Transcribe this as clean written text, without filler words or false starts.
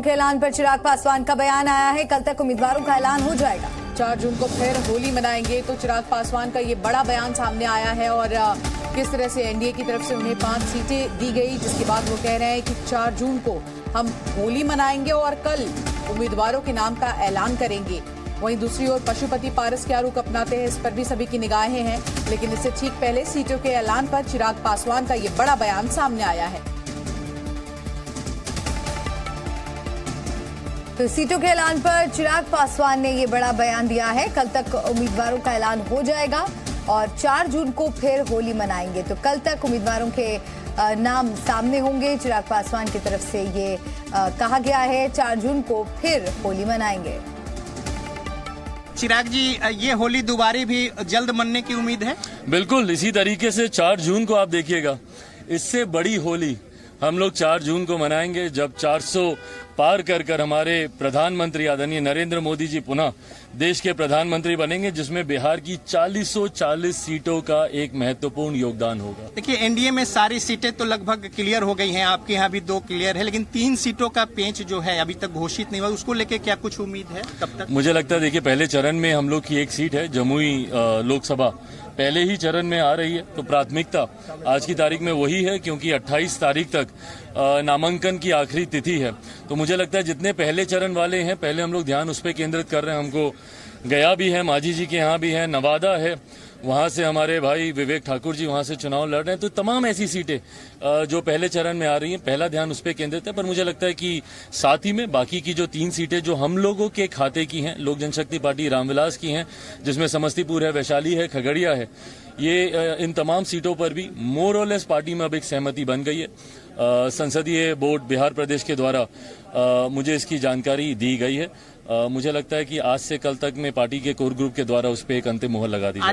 के ऐलान पर चिराग पासवान का बयान आया है। कल तक उम्मीदवारों का ऐलान हो जाएगा। 4 जून को फिर होली मनाएंगे, तो चिराग पासवान का ये बड़ा बयान सामने आया है और किस तरह से एनडीए की तरफ से उन्हें 5 सीटें दी गई, जिसके बाद वो कह रहे हैं कि 4 जून को हम होली मनाएंगे और कल उम्मीदवारों के नाम का ऐलान करेंगे। वहीं दूसरी ओर पशुपति पारस क्या रुख अपनाते हैं, इस पर भी सभी की निगाहें हैं। लेकिन इससे ठीक पहले सीटों के ऐलान पर चिराग पासवान का ये बड़ा बयान सामने आया है। तो सीटों के ऐलान पर चिराग पासवान ने ये बड़ा बयान दिया है। कल तक उम्मीदवारों का ऐलान हो जाएगा और 4 जून को फिर होली मनाएंगे। तो कल तक उम्मीदवारों के नाम सामने होंगे। चिराग पासवान की तरफ से ये कहा गया है 4 जून को फिर होली मनाएंगे। चिराग जी, ये होली दोबारा भी जल्द मनने की उम्मीद है? बिल्कुल, इसी तरीके से 4 जून को आप देखिएगा, इससे बड़ी होली हम लोग 4 जून को मनाएंगे, जब 400 पार कर हमारे प्रधानमंत्री आदरणीय नरेंद्र मोदी जी पुनः देश के प्रधानमंत्री बनेंगे, जिसमें बिहार की 40 सीटों का एक महत्वपूर्ण योगदान होगा। देखिए, एनडीए में सारी सीटें तो लगभग क्लियर हो गई हैं, आपके यहाँ भी 2 क्लियर है, लेकिन 3 सीटों का पेंच जो है अभी तक घोषित नहीं हुआ। उसको लेके क्या कुछ उम्मीद है कब तक? मुझे लगता है, देखिए, पहले चरण में हम लोग की एक सीट है, जमुई लोकसभा पहले ही चरण में आ रही है, तो प्राथमिकता आज की तारीख में वही है, क्योंकि 28 तारीख तक नामांकन की आखिरी तिथि है। तो मुझे लगता है जितने पहले चरण वाले हैं, पहले हम लोग ध्यान उस पर केंद्रित कर रहे हैं। हमको गया भी है, मांझी जी के यहाँ भी है, नवादा है, वहाँ से हमारे भाई विवेक ठाकुर जी वहाँ से चुनाव लड़ रहे हैं। तो तमाम ऐसी सीटें जो पहले चरण में आ रही हैं, पहला ध्यान उस पर केंद्रित है। पर मुझे लगता है कि साथ ही में बाकी की जो 3 सीटें जो हम लोगों के खाते की हैं, लोक जनशक्ति पार्टी रामविलास की हैं, जिसमें समस्तीपुर है, वैशाली है, खगड़िया है, ये इन तमाम सीटों पर भी मोर और लेस पार्टी में अब एक सहमति बन गई है। संसदीय बोर्ड बिहार प्रदेश के द्वारा मुझे इसकी जानकारी दी गई है। मुझे लगता है कि आज से कल तक में पार्टी के कोर ग्रुप के द्वारा उस पर एक अंतिम मोहर लगा दी जाएगी।